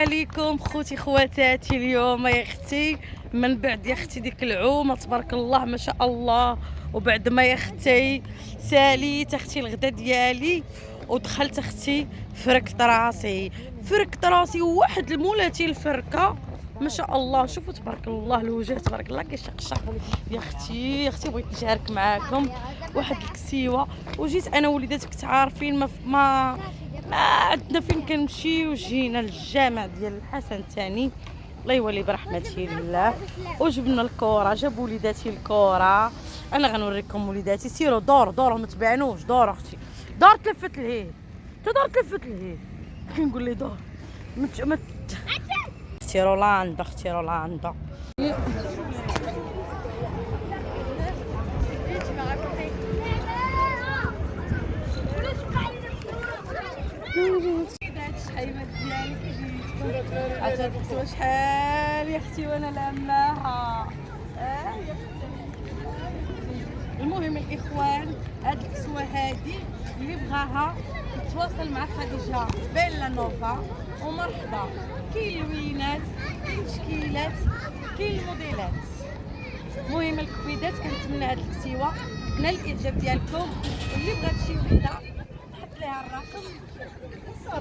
عليكم خوتي خواتاتي. اليوم يا اختي من بعد يا اختي ديك العومه تبارك الله ما شاء الله، وبعد ما يا اختي ساليت اختي الغدا ديالي ودخلت اختي فركت راسي وواحد المولاتي الفركه ما شاء الله. شوفوا تبارك الله الوجه تبارك الله كيشقشق. يا اختي بغيت نشارك معاكم واحد الكسيوه، وجيت انا وليدات كنت عارفين ما عندنا فين كنمشي، وجينا للجامع ديال الحسن الثاني الله يولي برحمته الله، وجبنا الكره، جابوا وليداتي الكره. انا غنوريكم وليداتي، سيروا دوروا ما تبانوش، دور اختي دار تلفت لهيه، دار تلفت لهيه كنقول لي دور اختي رولاندا، اختي رولاندا. عاد الكسوه شحال يا اختي وانا لاماها. يا اختي المهم الاخوان، هاد الكسوه هادي اللي بغاها يتواصل مع خديجه بيلا نوفا ومرحبا. كاين الوينات، كاين التشكيلات، كاين الموديلات. المهم الكويدات كنتمنى هاد الكسيوه نال الاعجاب ديالكم، واللي بغات شي وحده نحط ليها الرقم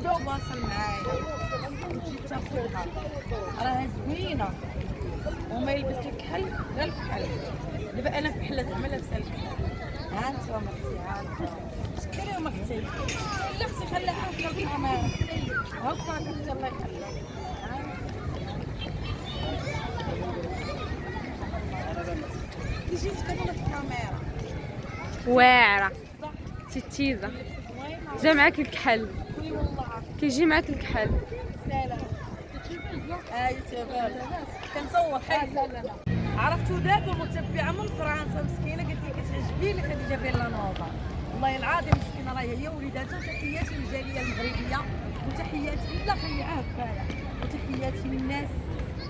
تواصل معايا وتجي تاخذها. راها زوينه وما يلبس الكحل غير الفحل. دابا انا فحله زعما لابسه الكحل. ها انتما اختي، شكري يا اختي، لا اختي خليها عافيه بالعماره هكا اختي الله يخليك. تيجي تكمل الكاميرا واعره تيتيزه جا معاك الكحل، وي والله كيجي معاك الكحل. سلام تبارك كنصور حي. عرفتوا داك المتبعه من فرنسا مسكينه قالت لي كتعجبني لي خديجه بيلا نوفا، والله العظيم مسكينه راهي هي وليداتها. وتحياتي للجاليه المغربيه، وتحياتي لا خليعات فعلا، وتحياتي للناس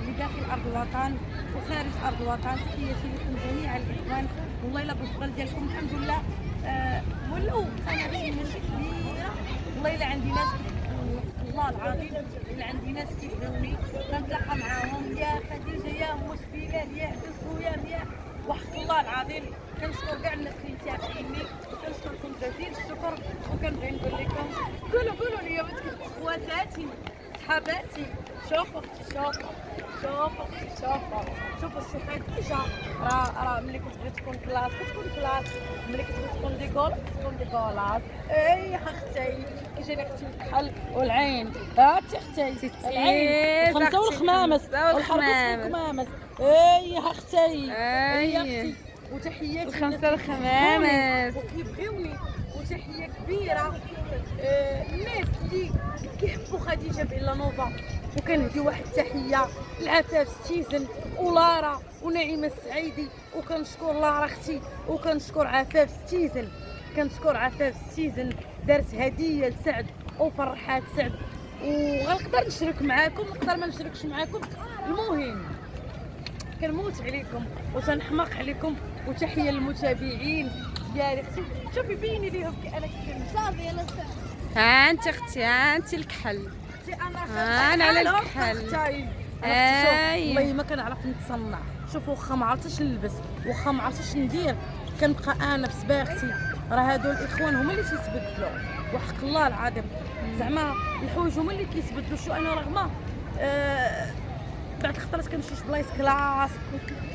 اللي داخل ارض الوطن وخارج ارض الوطن. تحياتي لكم جميع الاخوان، والله الا بالفضل ديالكم الحمد لله ولاو قناتي ماشي كبيره. والله الا عندي ناس والله العظيم اللي عندي ناس كيبغيوني كنتلاقى معاهم، يا خديجه يا ام بلال يا عدس يا وحق الله العظيم. كنشكر كاع الناس اللي متابعيني، كنشكركم جزيل الشكر. وكنبغي نقول لكم قولوا لي بنت خواتاتي صحاباتي، شوفوا شوفوا خديجه راه ملي كتبغي تكون كلاس كتكون كلاس، ملي كتبغي تكون ديكول كتكون ديكولاس. اي اختي اجاني اختي الكحل والعين، اختي العين الخمسه والخمامس والكمامس. اي اختي اختي وتحياتي الخمسه والخمامس وكيبغيوني. وتحيه كبيره الناس اللي كيحبوا خديجه بيلا نوفا، وكنهدي واحد التحيه لعفاف ستيزن ولارا ونعيمه السعيدي. وكنشكر لارا اختي وكنشكر عفاف ستيزن. كنشكر عفاف ستيزن دارت هديه لسعد وفرحات سعد، وغنقدر نشارك معاكم نقدر ما نشاركش معاكم. المهم كنموت عليكم وتنحماق عليكم. وتحيه للمتابعين ديالي اختي. شوفي بيني ليهم انا صافي انا ها انت اختي، ها انت الكحل، انا على الكحل. والله ما كنعرف نتصنع. شوفوا واخا ما عرفتش نلبس واخا ما عرفتش ندير، كنبقى انا بصباغتي. راه هادو الاخوان هما اللي تيتبدلوا وحق الله العظيم. زعما الحوايج هما اللي كيتبدلوا. شو انا رغم بعد الخطرات كنمشي لبلايص كلاس،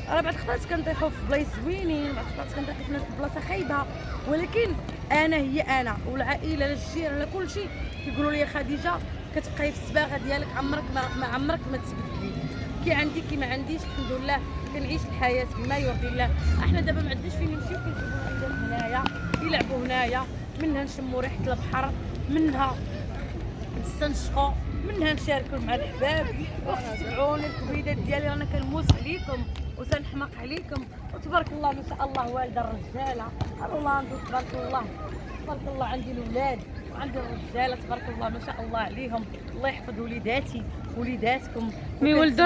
راه بعد الخطرات كنطيحوا في بلايص زوينين، بعد الخطرات كنطيحوا في بلاصه خايبه، ولكن انا هي انا والعائله الجيران لا كلشي كيقولوا لي خديجه كتبقاي في الصباغه ديالك، عمرك ما تبدلي. كي عندي كي ما عنديش الحمد لله كنعيش الحياه بما يرضي الله. احنا دابا ما عندناش فين نمشيو، كنجيبوا العيالات هنايا يلعبوا هنايا، منها نشموا ريحه البحر، منها نستنشقوا، منها نشاركوا مع الحباب. وتتبعوني الكبيدات ديالي رانا كنموس عليكم وتنحماق عليكم. وتبارك الله ما شاء الله والده الرجاله رولاندو تبارك الله. عندي الاولاد وعندي الرجاله تبارك الله ما شاء الله عليهم. الله يحفظ وليداتي وليداتكم. مي يولدوا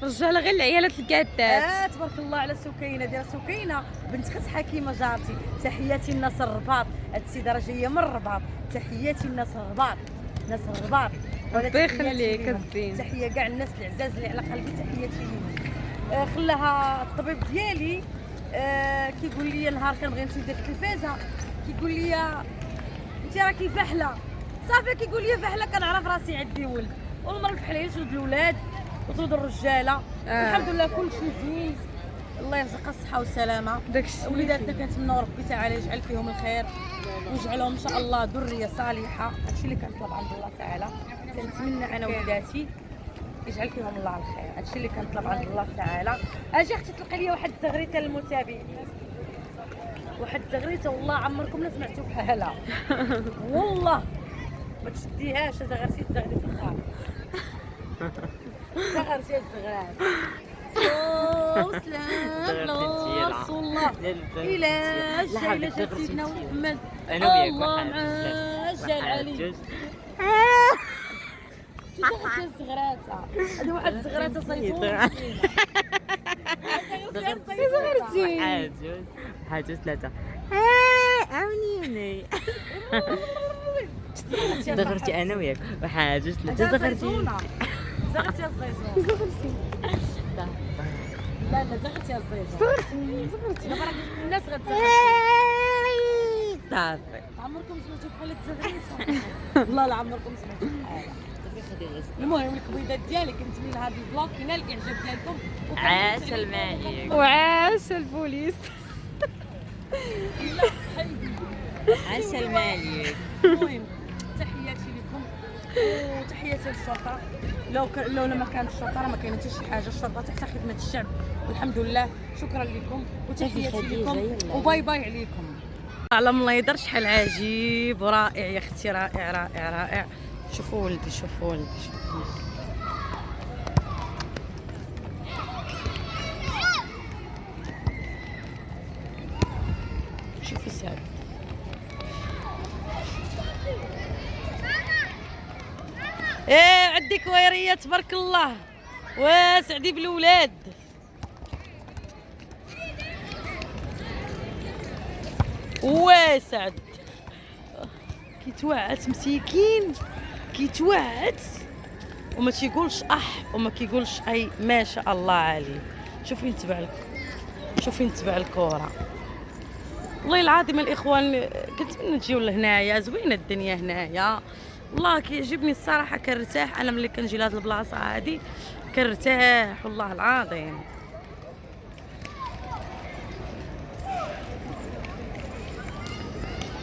الرجاله غير العيالات الكادات. تبارك الله على سكينه ديال سكينه بنت خت حكيمه جارتي. تحياتي للناس الرباط، هاد السيده راه جايه من الرباط. تحياتي للناس الرباط، ناس الرباط ربي يخليك الزين. تحيه كاع الناس العزاز اللي على قلبي، تحياتي ليهم. خلاها الطبيب ديالي كيقول لي نهار كنبغي نمشي ندير التلفازه كيقول لي انت راكي فحله صافي، كيقول لي فحله كنعرف راسي عندي ولد، والمره الفحله هي تولد الاولاد وتولد الرجاله. الحمد لله كلشي زين، الله يرزقها الصحه والسلامه. داكشي وليداتنا كنتمنوا ربي تعالى يجعل فيهم الخير ويجعلهم ان شاء الله ذريه صالحه. هادشي اللي كنطلب عند الله تعالى، كنتمنى انا وليداتي يجعل فيهم الله الخير. هادشي اللي كنطلب عند الله تعالى. اجي اختي تلقى لي واحد الزغريته للمتابعين، واحد الزغريته والله عمركم ما سمعتوا بحالها والله ما تشديهاش زغرتي الزغريته الخام زغرتي الزغرات سلام رسول الله إلا جاي سيدنا محمد الله معاه جال علي زغرتي الزغراتة. هذه واحد الزغراتة صيفون زغرتي واحد جوج ثلاثة عاونيني زغرتي انا وياك واحد جوج ثلاثة زغرتي زغرتي الزيزون لا زغرتي الزيزون زغرتي دابا الناس غتزغرتي صافي. عمركم سمعتوا بحال الزغريته؟ والله لا عمركم سمعتوا بحالها. المهم الكبيضات ديالي كنتمنى هذا الفلوق ينال الاعجاب ديالكم. عاش المايك وعاش البوليس. عاش المايك. المهم تحياتي لكم وتحياتي للشرطه. لو ما كانت الشرطه ما كاين حتى شي حاجه، الشرطه تحت خدمه الشعب والحمد لله. شكرا لكم وتحياتي لكم وباي باي عليكم. اعلم الله يدر شحال عجيب ورائع يا اختي، رائع رائع رائع. شوفوا ولدي شوفوا ولدي شوفوا. شوفي سعد عندك ويريه تبارك الله وسعدي بالولاد. واسعد كيتوعت مسكين كيتوعت وما تيقولش وما كيقولش اي ما شاء الله عليه. شوفي نتبع لك، شوفي نتبع الكره. والله العظيم الاخوان كنتمنى تجيو لهنايا، زوينه الدنيا هنايا والله كيعجبني الصراحه. كنرتاح انا ملي كنجي لهاد البلاصه هادي كنرتاح والله العظيم.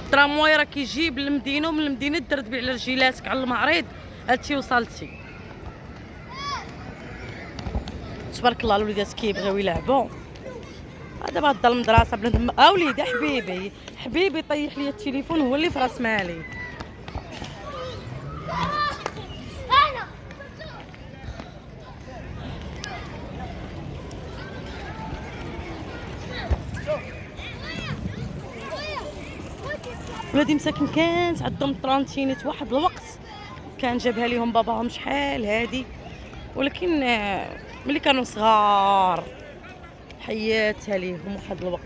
الترامواي راه كيجيب للمدينه ومن المدينه تدردبي على رجيلاتك على المعرض هاتي وصلتي. تبارك الله الوليدات كيبغيو يلعبوا. دابا غدا المدرسه بنادم وليدي حبيبي حبيبي طيح لي التليفون هو اللي في راس مالي. ولادي مساكن كانت عندهم طرانتينيت واحد الوقت كان جابها ليهم باباهم شحال هادي، ولكن ملي كانوا صغار حياتها ليهم واحد الوقت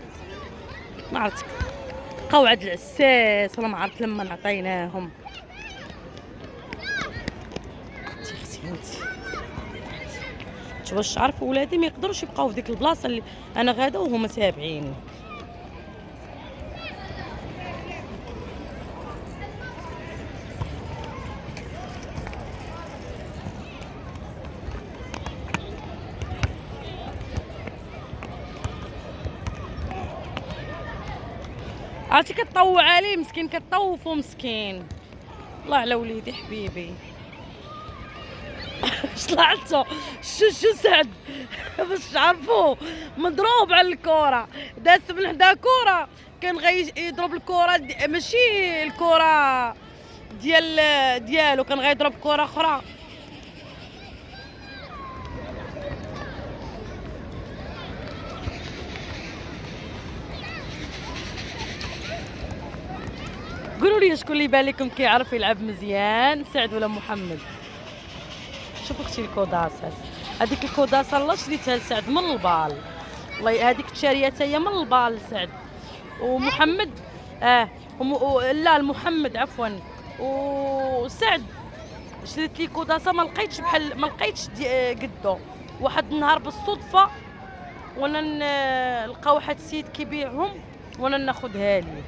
ما عرفت قوعد العساس ولا ما عرفت لما نعطيناهم. انت واش عارفوا ولادي ما يقدروش يبقاو في ديك البلاصه اللي انا غادا وهما تابعيني. عرفتي كتطوع عليه مسكين كتطوفو مسكين. الله على وليدي حبيبي اش طلعتو شو سعد باش تعرفوه مضروب على الكره داز من حدا كره كان غيضرب الكره ماشي الكره ديالو كان غيضرب كره اخرى. قولوا لي شكون اللي بان لكم كيعرف يلعب مزيان، سعد ولا محمد؟ شوفوا اختي الكوداسات، هذيك الكوداسه الله شريتها لسعد من البال، والله هذيك تشاريتها هي من البال لسعد. ومحمد لا المحمد عفوا وسعد شريت لي كوداسه ما لقيتش بحال ما لقيتش قدو. واحد النهار بالصدفه وانا نلقى واحد السيد كيبيعهم وانا ناخذها لي.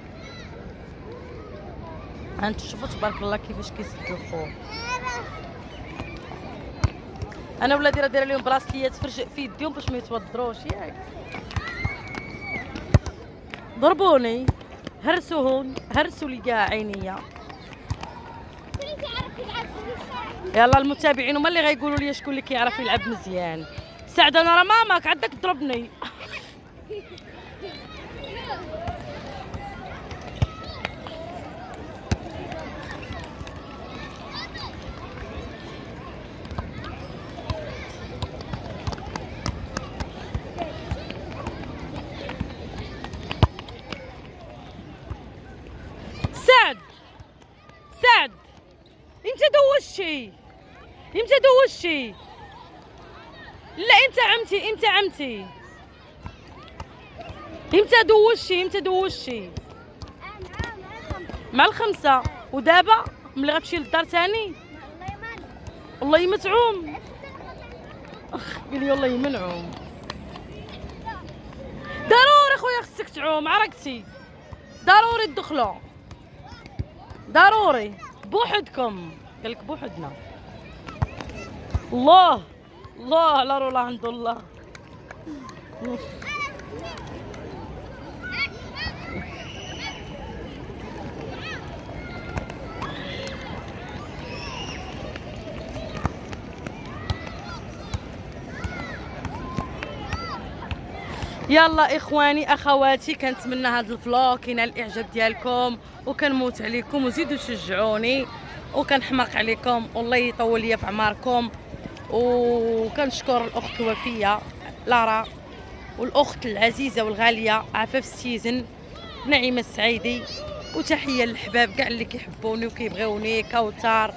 انتم شوفوا تبارك الله كيفاش كيسدوا الخوف. انا ولادي راه دايره لهم براسليات في يديهم باش ما يتوضروش ياك. ضربوني هرسوا لي كاع عينيا. يلا المتابعين هما اللي غيقولوا لي شكون اللي كيعرف يلعب مزيان. سعد انا راه ماماك عندك تضربني. سعد امتى دوشتي لا امتى عمتي امتى دوشتي مع الخمسة. ودابا ملي غتمشي للدار ثاني والله متعوم. قال لي والله منعوم. ضروري خويا خصك تعوم عرقتي. ضروري تدخلوا ضروري بوحدكم. قالك بوحدنا. الله لا رولا عند الله. يلا اخواني اخواتي كنتمنى هذا الفلوق ينال الاعجاب ديالكم وكنموت عليكم وزيدوا تشجعوني وكنحماق عليكم والله يطول ليا في عماركم. وكنشكر الاخت الوفيه لارا والاخت العزيزه والغاليه عفاف ستيزن نعيمه السعيدي. وتحيه للحباب كاع اللي كيحبوني وكيبغيوني كوثر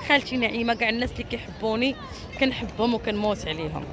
خالتي نعيمه كاع الناس اللي كيحبوني كنحبهم وكنموت عليهم.